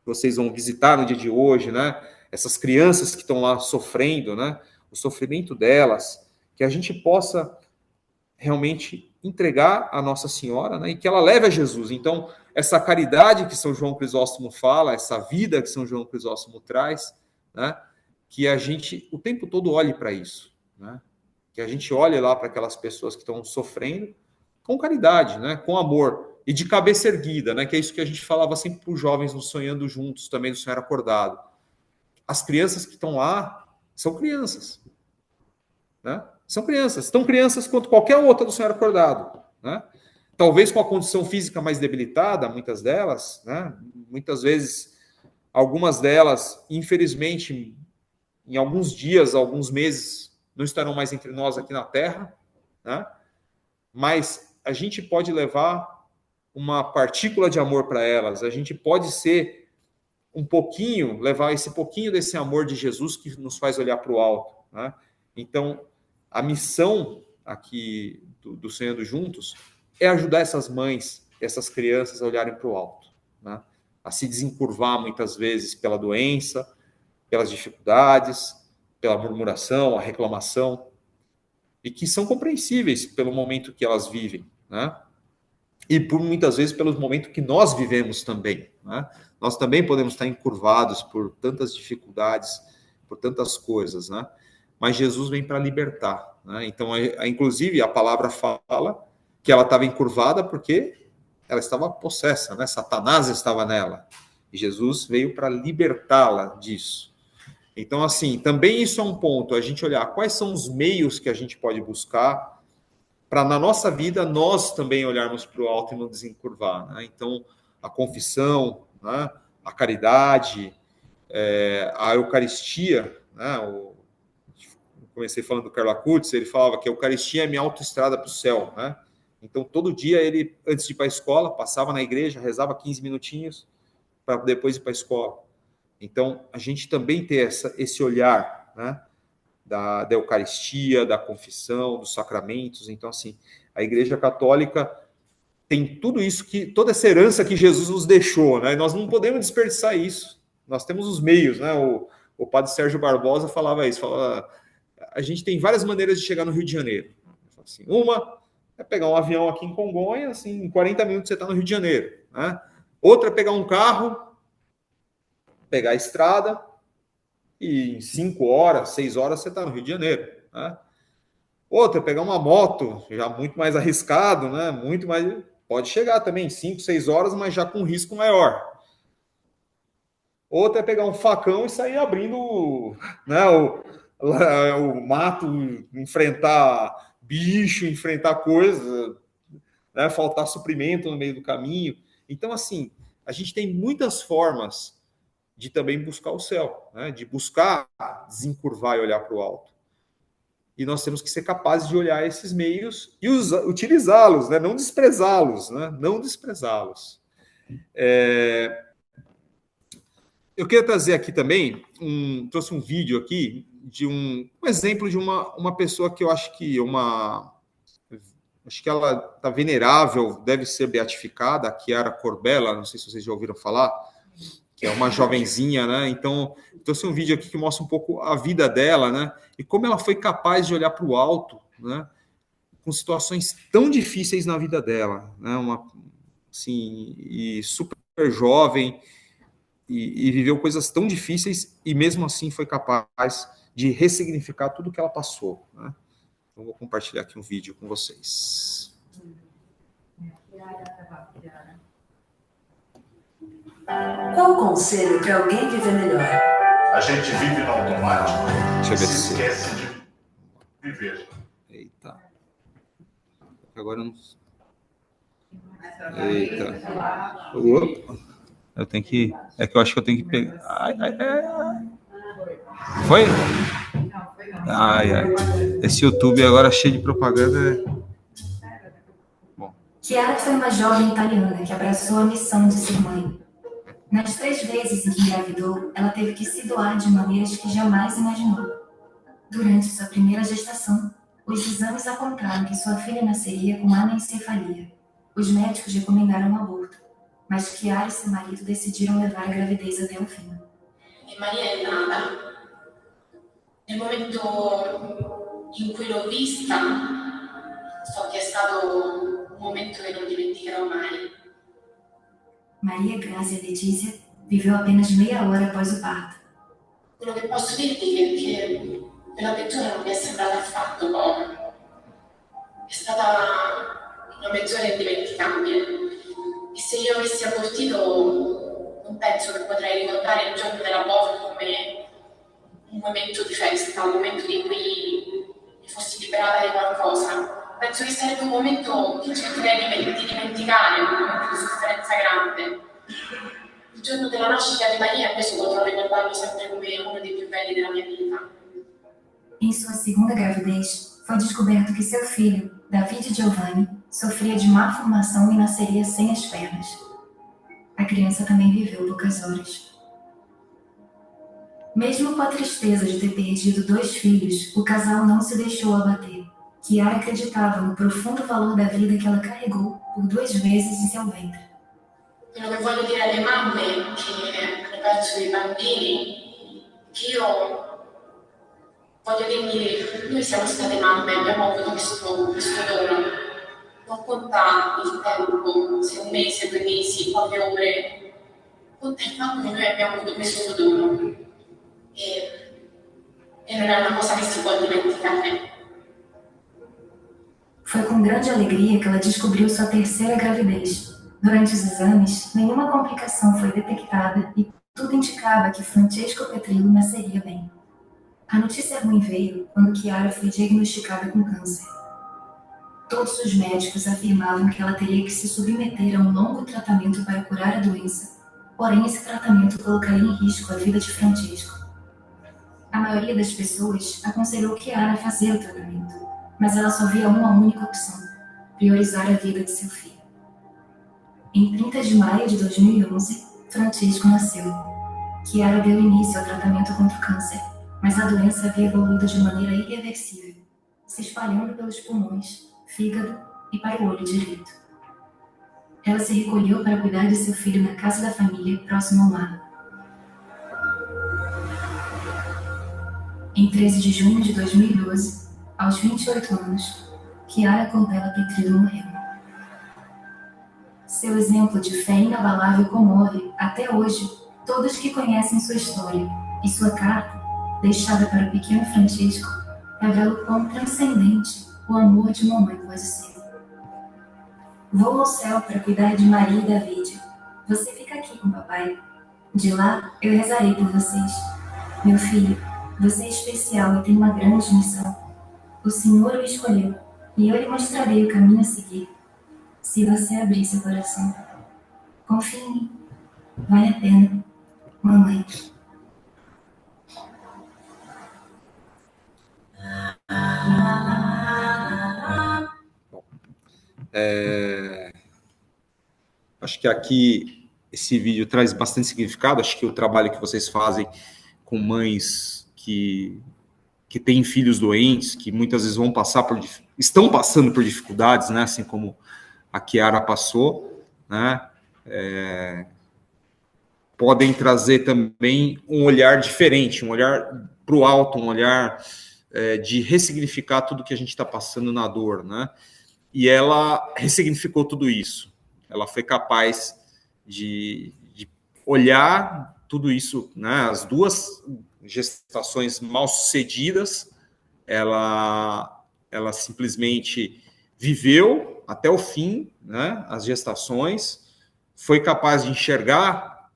vocês vão visitar no dia de hoje, né? Essas crianças que estão lá sofrendo, né? O sofrimento delas, que a gente possa realmente entregar a Nossa Senhora, né? E que ela leve a Jesus. Então, essa caridade que São João Crisóstomo fala, essa vida que São João Crisóstomo traz, né? Que a gente o tempo todo olhe para isso, né? Que a gente olhe lá para aquelas pessoas que estão sofrendo com caridade, né? Com amor e de cabeça erguida, né? Que é isso que a gente falava sempre para os jovens no Sonhando Juntos, também do Sonhar Acordado. As crianças que estão lá são crianças, né? São crianças, tão crianças quanto qualquer outra do Sonhar Acordado, né? Talvez com a condição física mais debilitada, muitas delas, né? Muitas vezes, algumas delas, infelizmente, em alguns dias, alguns meses, não estarão mais entre nós aqui na Terra, né? Mas a gente pode levar uma partícula de amor para elas, a gente pode ser um pouquinho, levar esse pouquinho desse amor de Jesus que nos faz olhar para o alto, né? Então, a missão aqui do Sonhando Juntos é ajudar essas mães, essas crianças a olharem para o alto, né? A se desencurvar muitas vezes pela doença, pelas dificuldades, pela murmuração, a reclamação, e que são compreensíveis pelo momento que elas vivem, né? E por muitas vezes pelos momentos que nós vivemos também, né? Nós também podemos estar encurvados por tantas dificuldades, por tantas coisas, né? Mas Jesus vem para libertar, né? Então, inclusive, a palavra fala que ela estava encurvada porque ela estava possessa, né? Satanás estava nela. E Jesus veio para libertá-la disso. Então, assim, também isso é um ponto, a gente olhar quais são os meios que a gente pode buscar para, na nossa vida, nós também olharmos para o alto e não desencurvar, né? Então, a confissão, né? A caridade, a Eucaristia, né? Comecei falando do Carlo Acutis, ele falava que a Eucaristia é minha autoestrada para o céu, né? Então, todo dia ele, antes de ir para a escola, passava na igreja, rezava 15 minutinhos para depois ir para a escola. Então, a gente também ter esse olhar, né, da Eucaristia, da confissão, dos sacramentos. Então, assim, a Igreja Católica tem tudo isso, toda essa herança que Jesus nos deixou, né? E nós não podemos desperdiçar isso. Nós temos os meios, né? O padre Sérgio Barbosa falava isso, a gente tem várias maneiras de chegar no Rio de Janeiro. Assim, uma é pegar um avião aqui em Congonhas, assim, em 40 minutos você está no Rio de Janeiro, né? Outra é pegar um carro, pegar a estrada e em 5 horas, 6 horas você está no Rio de Janeiro, né? Outra, pegar uma moto, já muito mais arriscado, né? Muito mais, pode chegar também em 5, 6 horas, mas já com risco maior. Outra é pegar um facão e sair abrindo, né, o mato, enfrentar bicho, enfrentar coisa, né? Faltar suprimento no meio do caminho. Então, assim, a gente tem muitas formas de também buscar o céu, né? De buscar desencurvar e olhar para o alto. E nós temos que ser capazes de olhar esses meios e utilizá-los, né? Não desprezá-los, né? Não desprezá-los. Eu queria trazer aqui também, trouxe um vídeo aqui de um exemplo de uma pessoa que eu acho que acho que ela está venerável, deve ser beatificada, a Chiara Corbella, não sei se vocês já ouviram falar, que é uma jovenzinha, né? Então, trouxe um vídeo aqui que mostra um pouco a vida dela, né? E como ela foi capaz de olhar para o alto, né? Com situações tão difíceis na vida dela, né? Assim, e super jovem, e viveu coisas tão difíceis, e mesmo assim foi capaz de ressignificar tudo que ela passou, né? Então, vou compartilhar aqui um vídeo com vocês. Qual o conselho para alguém viver melhor? A gente vive no automático. Deixa eu ver se se... esquece de viver. Eita. Agora eu não... Eita. Opa. Eu tenho que... É que eu acho que eu tenho que pegar... Foi? Ai. Esse YouTube agora cheio de propaganda. Bom. Chiara foi uma jovem italiana que abraçou a missão de ser mãe. Nas 3 vezes em que engravidou, ela teve que se doar de maneiras que jamais imaginou. Durante sua primeira gestação, os exames apontaram que sua filha nasceria com anencefalia. Os médicos recomendaram um aborto, mas Chiara e seu marido decidiram levar a gravidez até o fim. Maria è nata. Nel momento in cui l'ho vista, so che è stato un momento che non dimenticherò mai. Maria Grazia Letícia viveu apenas meia hora após o parto. Quello che posso dirti è che quell'avventura non mi è sembrata affatto poca. È stata una mezz'ora indimenticabile. E se io avessi abortito, non penso che potrei ricordare il giorno della boffa come un momento di festa, un momento di cui mi fossi liberata di qualcosa. Penso che sarebbe un momento che cercherei di dimenticare, un momento di sofferenza grande. Il giorno della nascita di Maria, questo potrò ricordarlo sempre come uno dei più belli della mia vita. Em sua segunda gravidez, foi descoberto que seu filho, David Giovanni, sofria de má formação e nasceria sem as pernas. A criança também viveu poucas horas. Mesmo com a tristeza de ter perdido 2 filhos, o casal não se deixou abater. Chiara acreditava no profundo valor da vida que ela carregou por 2 vezes em seu ventre. Quello che voglio dire alle mamme che hanno perso dei bambini, che io voglio dirgli, noi siamo state mamme, abbiamo avuto questo dono. Non conta il tempo, se 1 mese, 2 mesi, poche ore, conta il fatto che noi abbiamo avuto questo dono. E non è una cosa che si può dimenticare. Foi com grande alegria que ela descobriu sua terceira gravidez. Durante os exames, nenhuma complicação foi detectada e tudo indicava que Francesco Petrillo nasceria bem. A notícia ruim veio quando Chiara foi diagnosticada com câncer. Todos os médicos afirmavam que ela teria que se submeter a um longo tratamento para curar a doença, porém esse tratamento colocaria em risco a vida de Francesco. A maioria das pessoas aconselhou Chiara a fazer o tratamento, mas ela só via uma única opção: priorizar a vida de seu filho. Em 30 de maio de 2011, Francesco nasceu. Chiara deu início ao tratamento contra o câncer, mas a doença havia evoluído de maneira irreversível, se espalhando pelos pulmões, fígado e para o olho direito. Ela se recolheu para cuidar de seu filho na casa da família, próximo ao mar. Em 13 de junho de 2012, aos 28 anos, Chiara Corbella Petrillo morreu. Seu exemplo de fé inabalável comove, até hoje, todos que conhecem sua história, e sua carta, deixada para o pequeno Francesco, revela o quão transcendente o amor de mamãe pode ser. Vou ao céu para cuidar de Maria e David. Você fica aqui com papai. De lá, eu rezarei por vocês. Meu filho, você é especial e tem uma grande missão. O Senhor o escolheu, e eu lhe mostrarei o caminho a seguir, se você abrir seu coração. Confie em mim. Vale a pena. Mamãe. Acho que aqui esse vídeo traz bastante significado. Acho que o trabalho que vocês fazem com mães que têm filhos doentes, que muitas vezes estão passando por dificuldades, né? Assim como a Chiara passou, né? Podem trazer também um olhar diferente, um olhar para o alto, um olhar de ressignificar tudo que a gente está passando na dor, né? E ela ressignificou tudo isso. Ela foi capaz de olhar tudo isso, né? As duas gestações mal sucedidas, ela simplesmente viveu até o fim, né? As gestações, foi capaz de enxergar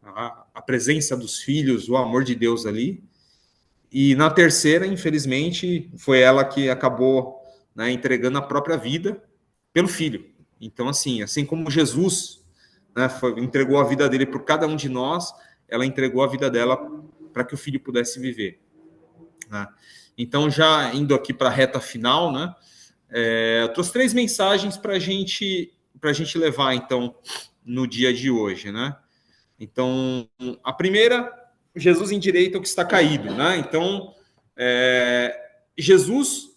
a presença dos filhos, o amor de Deus ali. E na terceira, infelizmente, foi ela que acabou, né, entregando a própria vida pelo filho. Então, assim como Jesus, né, entregou a vida dele por cada um de nós, ela entregou a vida dela para que o filho pudesse viver, né? Então, já indo aqui para a reta final, né, eu trouxe 3 mensagens para a gente levar, então, no dia de hoje, né? Então, a primeira, Jesus endireita o que está caído, né? Então, Jesus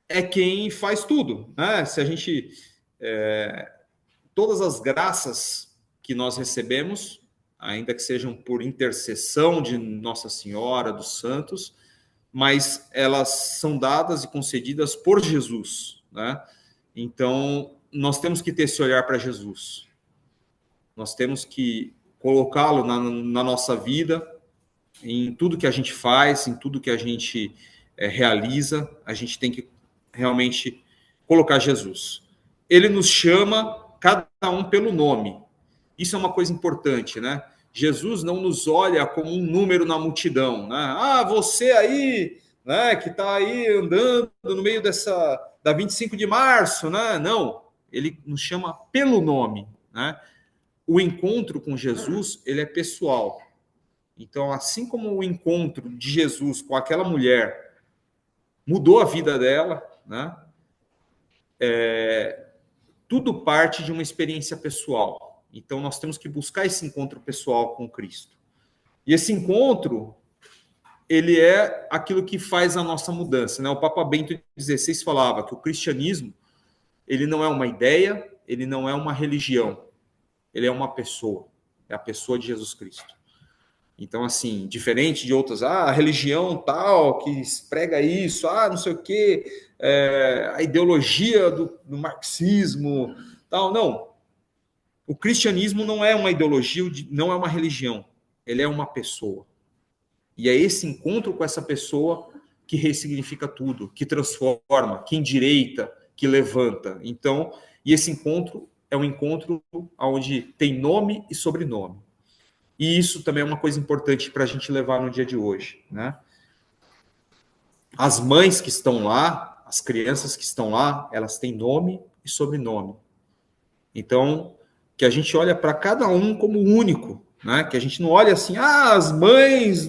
é quem faz tudo, né? Se a gente... todas as graças que nós recebemos, ainda que sejam por intercessão de Nossa Senhora, dos santos, mas elas são dadas e concedidas por Jesus, né? Então, nós temos que ter esse olhar para Jesus. Nós temos que colocá-lo na nossa vida, em tudo que a gente faz, em tudo que a gente realiza, a gente tem que realmente colocar Jesus. Ele nos chama, cada um pelo nome. Isso é uma coisa importante, né? Jesus não nos olha como um número na multidão, né? Ah, você aí, né, que está aí andando no meio da 25 de março, né? Não, ele nos chama pelo nome, né? O encontro com Jesus, ele é pessoal. Então, assim como o encontro de Jesus com aquela mulher mudou a vida dela, né? Tudo parte de uma experiência pessoal. Então, nós temos que buscar esse encontro pessoal com Cristo. E esse encontro, ele é aquilo que faz a nossa mudança, né? O Papa Bento XVI falava que o cristianismo, ele não é uma ideia, ele não é uma religião, ele é uma pessoa, é a pessoa de Jesus Cristo. Então, assim, diferente de outras, a religião tal, que prega isso, não sei o quê, a ideologia do marxismo, tal, não. O cristianismo não é uma ideologia, não é uma religião, ele é uma pessoa. E é esse encontro com essa pessoa que ressignifica tudo, que transforma, que endireita, que levanta. Então, e esse encontro é um encontro onde tem nome e sobrenome. E isso também é uma coisa importante para a gente levar no dia de hoje, né? As mães que estão lá, as crianças que estão lá, elas têm nome e sobrenome. Então, que a gente olha para cada um como único, né? Que a gente não olha assim, as mães...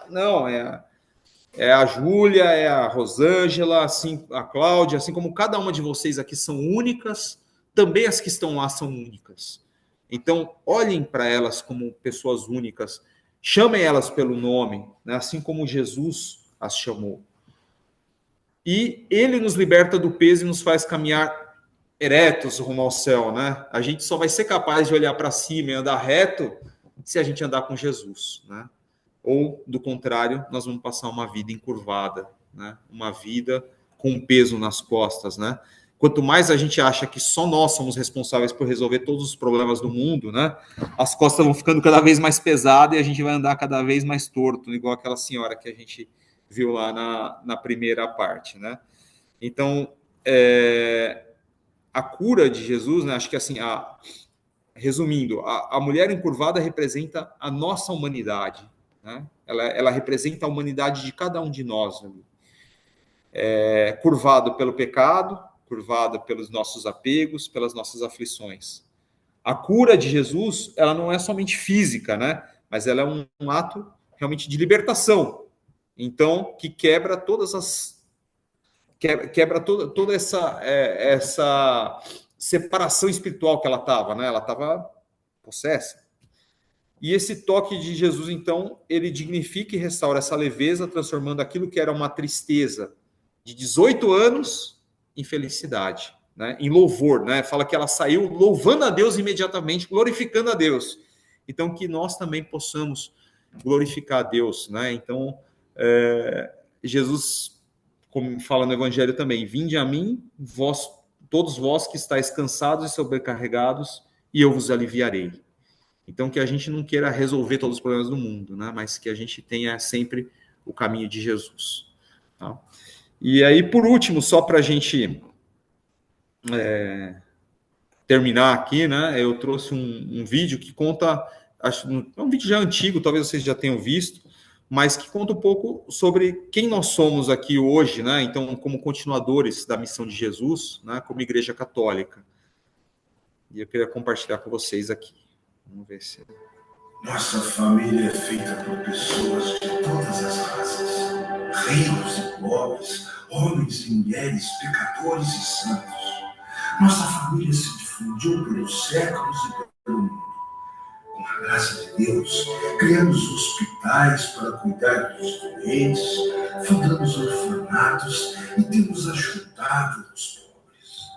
Não, é a Júlia, é a Rosângela, assim, a Cláudia, assim como cada uma de vocês aqui são únicas, também as que estão lá são únicas. Então, olhem para elas como pessoas únicas, chamem elas pelo nome, né? Assim como Jesus as chamou. E ele nos liberta do peso e nos faz caminhar eretos rumo ao céu, né? A gente só vai ser capaz de olhar para cima e andar reto se a gente andar com Jesus, né? Ou, do contrário, nós vamos passar uma vida encurvada, né? Uma vida com peso nas costas, né? Quanto mais a gente acha que só nós somos responsáveis por resolver todos os problemas do mundo, né? As costas vão ficando cada vez mais pesadas e a gente vai andar cada vez mais torto, igual aquela senhora que a gente viu lá na primeira parte, né? Então, a cura de Jesus, né? Acho que assim, resumindo, a mulher encurvada representa a nossa humanidade, né? Ela representa a humanidade de cada um de nós, né? Curvado pelo pecado, curvado pelos nossos apegos, pelas nossas aflições. a cura de Jesus, ela não é somente física, né? Mas ela é um ato realmente de libertação. Então, que quebra todas as... Quebra toda essa separação espiritual que ela estava, né? Ela estava possessa. E esse toque de Jesus, então, ele dignifica e restaura essa leveza, transformando aquilo que era uma tristeza de 18 anos em felicidade, né? Em louvor, né? Fala que ela saiu louvando a Deus imediatamente, glorificando a Deus. Então, que nós também possamos glorificar a Deus, né? Então, Jesus, como fala no Evangelho também, vinde a mim, todos vós que estáis cansados e sobrecarregados, e eu vos aliviarei. Então, que a gente não queira resolver todos os problemas do mundo, né? Mas que a gente tenha sempre o caminho de Jesus. Tá? E aí, por último, só para a gente terminar aqui, né? Eu trouxe um vídeo que conta, é um vídeo já antigo, talvez vocês já tenham visto, mas que conta um pouco sobre quem nós somos aqui hoje, né? Então, como continuadores da missão de Jesus, né? Como Igreja Católica. E eu queria compartilhar com vocês aqui. Vamos ver se... Nossa família é feita por pessoas de todas as raças, ricos e pobres, homens e mulheres, pecadores e santos. Nossa família se difundiu pelos séculos e pelo mundo. Com a graça de Deus, criamos hospitais para cuidar dos doentes, fundamos orfanatos e temos ajudado os pobres.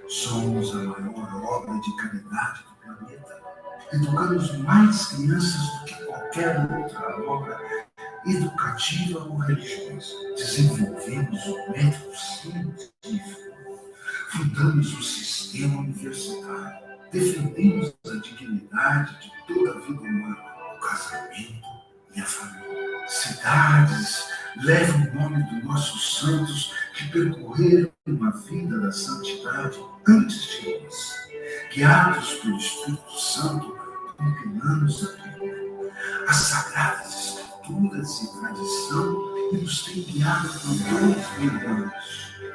Somos a maior obra de caridade do planeta. Educamos mais crianças do que qualquer outra obra educativa ou religiosa. Desenvolvemos o método científico. Fundamos o sistema universitário. Defendemos a dignidade de toda a vida humana, o casamento e a família. Cidades levam o nome dos nossos santos que percorreram uma vida da santidade antes de nós. Guiados pelo Espírito Santo, compilamos a Bíblia, as Sagradas Escrituras e tradição que nos tem guiado por 2000 anos.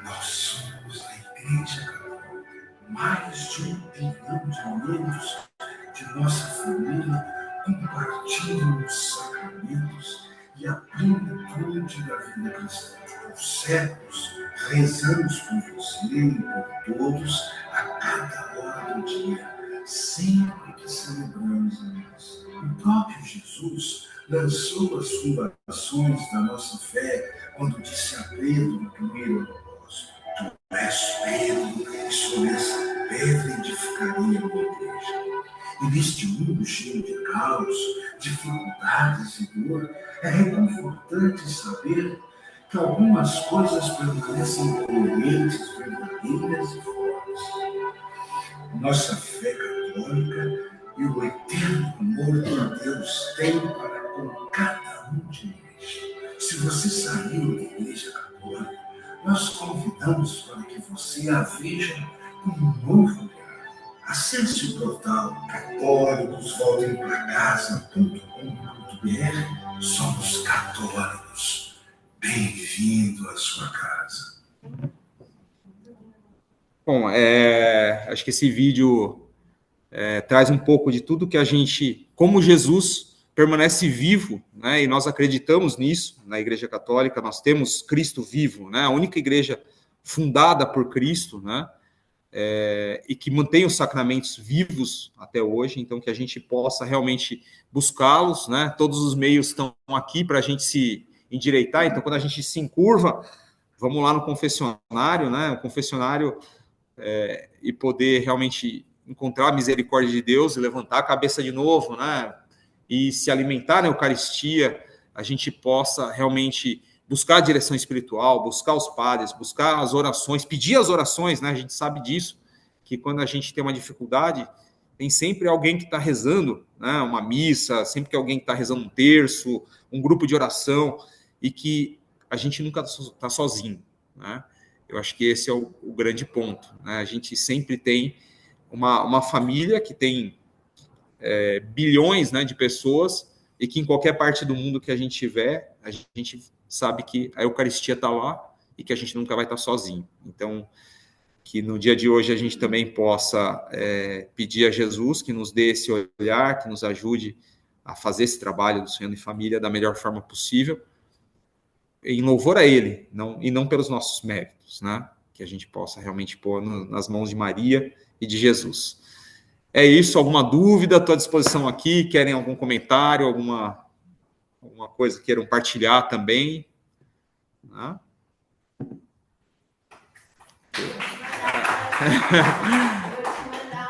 Nós somos a Igreja Católica. Mais de 1 bilhão de membros de nossa família compartilham os sacramentos e a plenitude da vida cristã. Por séculos, rezamos por você e por todos a cada hora do dia, sempre que celebramos a missa. O próprio Jesus lançou as fundações da nossa fé quando disse a Pedro, no primeiro apóstolo: Tu és Pedro, e sobre essa pedra edificarei a minha igreja. E neste mundo cheio de caos, dificuldades e dor, é reconfortante saber que algumas coisas permanecem coerentes, verdadeiras e fortes. Nossa fé católica e o eterno amor que Deus tem para com cada um de nós. Se você saiu da Igreja Católica, nós convidamos para que você a veja com um novo olhar. Acesse o portal católicosvoltempracasa.com.br. Somos católicos. Bem-vindo à sua casa. Bom, acho que esse vídeo traz um pouco de tudo que a gente, como Jesus permanece vivo, né? E nós acreditamos nisso na Igreja Católica. Nós temos Cristo vivo, né? A única igreja fundada por Cristo, né? E que mantém os sacramentos vivos até hoje. Então, que a gente possa realmente buscá-los, né? Todos os meios estão aqui para a gente se endireitar. Então, quando a gente se encurva, vamos lá no confessionário, né? O confessionário e poder realmente encontrar a misericórdia de Deus e levantar a cabeça de novo, né? E se alimentar na Eucaristia, a gente possa realmente buscar a direção espiritual, buscar os padres, buscar as orações, pedir as orações, né? A gente sabe disso, que quando a gente tem uma dificuldade, tem sempre alguém que está rezando, né? Uma missa, sempre que alguém está rezando um terço, um grupo de oração, e que a gente nunca está sozinho, né? Eu acho que esse é o grande ponto, né? A gente sempre tem uma família que tem bilhões, né, de pessoas, e que em qualquer parte do mundo que a gente tiver, a gente sabe que a Eucaristia está lá e que a gente nunca vai estar sozinho. Então, que no dia de hoje a gente também possa pedir a Jesus que nos dê esse olhar, que nos ajude a fazer esse trabalho do Sonhando em Família da melhor forma possível, em louvor a Ele, e não pelos nossos méritos, né? Que a gente possa realmente pôr nas mãos de Maria e de Jesus. É isso, alguma dúvida? Estou à disposição aqui, querem algum comentário, alguma coisa que queiram partilhar também? Né?